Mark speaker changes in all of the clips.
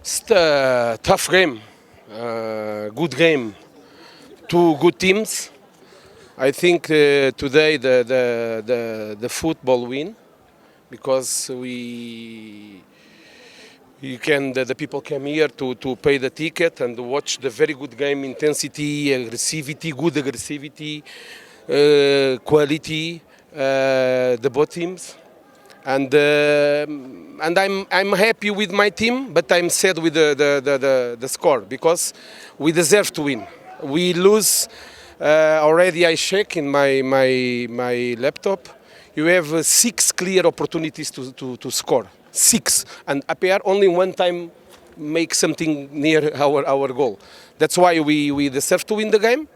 Speaker 1: It's a tough game, good game, two good teams. I think today the football win because the people came here to pay the ticket and watch the very good game, intensity, aggressivity, good aggressivity, quality, the both teams. And I'm happy with my team, but I'm sad with the score because we deserve to win. We lose already. I check in my laptop. You have 6 clear opportunities to score. 6, and APR only one time make something near our goal. That's why we deserve to win the game.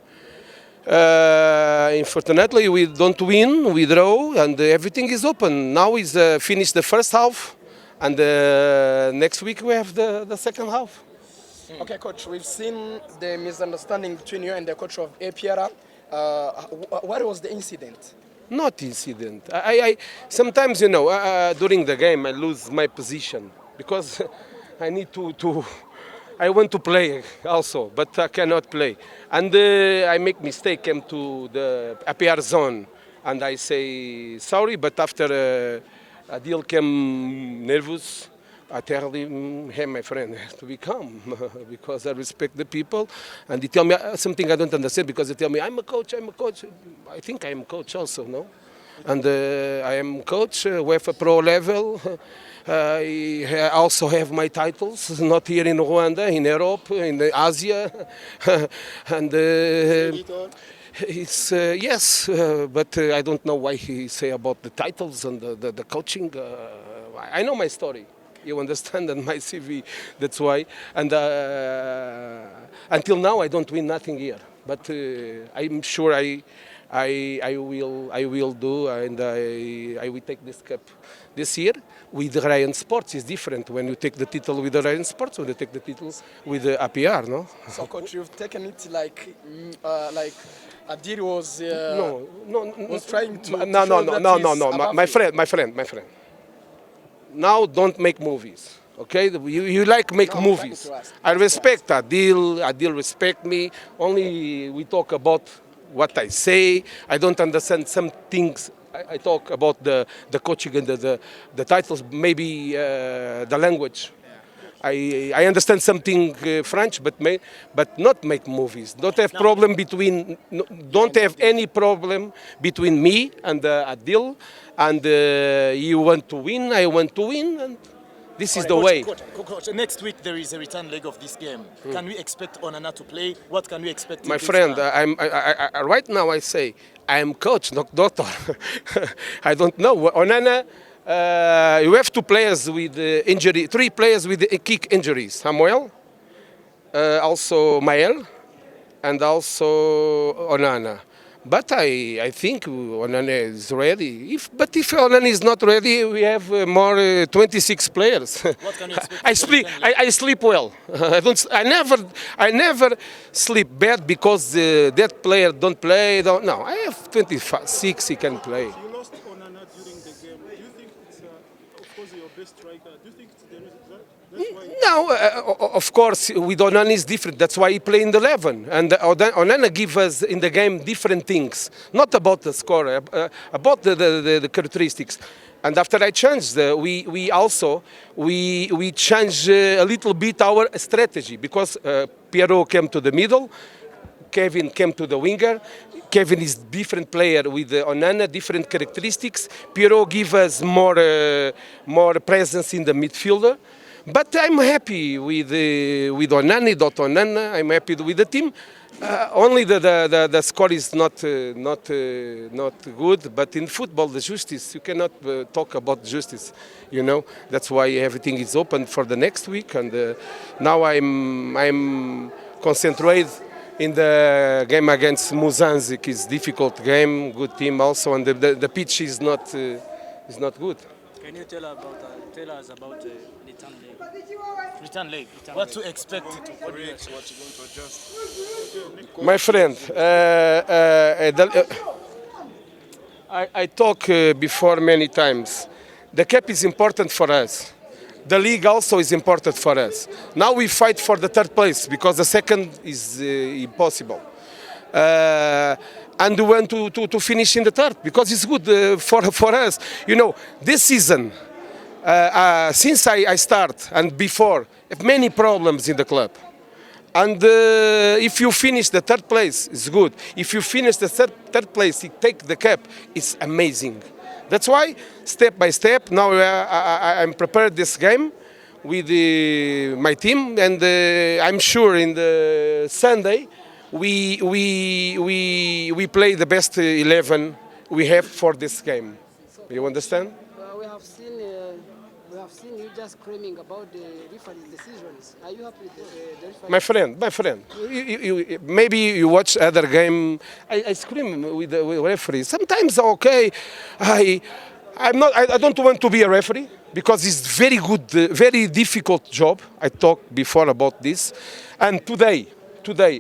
Speaker 1: Unfortunately, we don't win, we draw, and everything is open. Now is finish the first half, and next week we have the second half.
Speaker 2: Okay, coach, we've seen the misunderstanding between you and the coach of APR. What was the incident?
Speaker 1: Not incident. I sometimes, during the game I lose my position because I need to I want to play also, but I cannot play. And I make mistake, came to the APR zone, and I say sorry, but after Adil came nervous, I tell him, hey, my friend, to be calm, because I respect the people. And he tell me something I don't understand, because they tell me, I'm a coach. I think I am coach also, no? And I am coach with a pro level. I also have my titles, not here in Rwanda, in Europe, in Asia. And it's yes, but I don't know why he say about the titles and the coaching. I know my story. You understand, and my CV. That's why. And until now, I don't win nothing here. But I'm sure I will do, and I will take this cup this year. With the Rayon Sports, it's different when you take the title with the Rayon Sports, when you take the title with the APR, no?
Speaker 2: So, coach, you've taken it like Adil was was trying to
Speaker 1: no. My friend. Now don't make movies, okay? You like make movies. I respect Adil. Adil respect me. Only we talk about what I say. I don't understand some things. I talk about the coaching and the titles, maybe the language. I understand something French, but not make movies. Don't have problem between. Don't have any problem between me and Adil. And you want to win, I want to win, and this is the way.
Speaker 3: Coach, next week there is a return leg of this game. Can we expect Onana to play? What can we expect?
Speaker 1: My friend, right now I say I am coach, not doctor. I don't know. Onana, you have 2 players with injury, 3 players with kick injuries. Samuel, also Mael, and also Onana. But I think Onana is ready. If Onana is not ready, we have more 26 players.
Speaker 3: What can you expect?
Speaker 1: I sleep well. I never sleep bad because that player don't play. No, I have 26. He can play.
Speaker 4: You lost Onana during the game. Do you think it's, of course, your best striker? Do you think it's the reason? That's why?
Speaker 1: No, of course, with Onana is different. That's why he play in the 11. And Onana give us in the game different things, not about the score, about the characteristics. And after I changed, we also changed a little bit our strategy because Pierrot came to the middle, Kevin came to the winger. Kevin is different player with Onana, different characteristics. Pierrot give us more presence in the midfielder. But I'm happy with Onana. I'm happy with the team. Only the score is not good. But in football, the justice, you cannot talk about justice. That's why everything is open for the next week. And now I'm concentrated in the game against Muzanzik. It's a difficult game, good team also, and the pitch is not good.
Speaker 5: Can you tell us about return leg?
Speaker 3: What to expect?
Speaker 1: My friend, I talk before many times. The cap is important for us. the league also is important for us. Now we fight for the third place because the second is impossible. And we want to finish in the third because it's good for us. You know, this season, since I start and before, I have many problems in the club. And if you finish the third place, it's good. If you finish the third place, you take the cup, it's amazing. That's why, step by step, now I'm prepared this game with my team, and I'm sure in the Sunday we play the best 11 we have for this game. You understand?
Speaker 6: We have seen you just screaming about the referee's decisions. Are you happy with the referee?
Speaker 1: My friend, maybe you watch other game. I scream with the referee. Sometimes okay, I don't want to be a referee because it's very good, very difficult job. I talked before about this, and today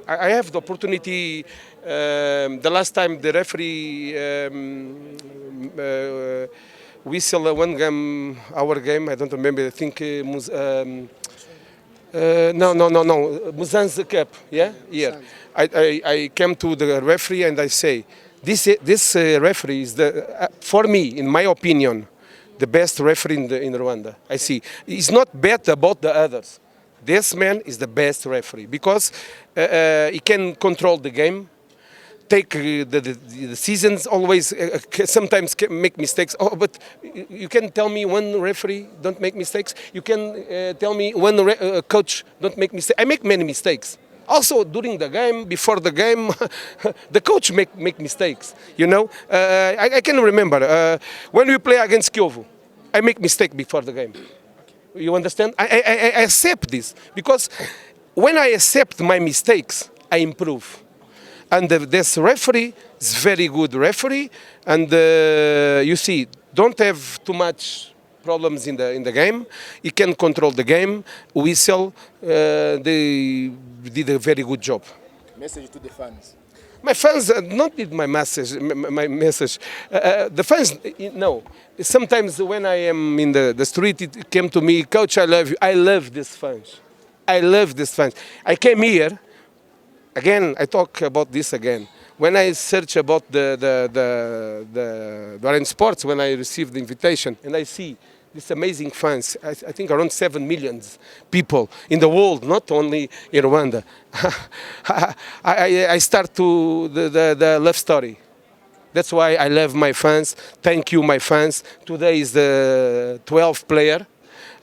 Speaker 1: I have the opportunity. The last time the referee whistle one game, our game. I don't remember. I think no. Muzan's Cup. Yeah. I came to the referee and I say, this referee is for me, in my opinion, the best referee in Rwanda. I see. He's not bad about the others. This man is the best referee because he can control the game. Take the seasons, always sometimes make mistakes. Oh, but you can tell me one referee don't make mistakes. You can tell me one coach don't make mistakes. I make many mistakes. Also during the game, before the game, the coach make mistakes. You know, I can remember when we play against Kyovu, I make mistake before the game. You understand? I accept this because when I accept my mistakes, I improve. And this referee is very good referee, and you see, don't have too much problems in the game. He can control the game. Whistle, they did a very good job.
Speaker 2: Message to the fans.
Speaker 1: My fans not need my message. The fans, no. Sometimes when I am in the street, it came to me, Coach, I love you. I love these fans. I love these fans. I came here. Again, I talk about this again. When I search about the Rayon Sports, when I received the invitation, and I see these amazing fans, I think around 7 million people in the world, not only in Rwanda. I start to the love story. That's why I love my fans. Thank you, my fans. Today is the 12th player,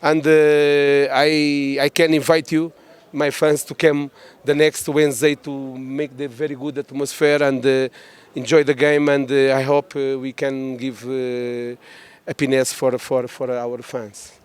Speaker 1: and I can invite you, my fans, to come the next Wednesday to make the very good atmosphere and enjoy the game. And I hope we can give happiness for our fans.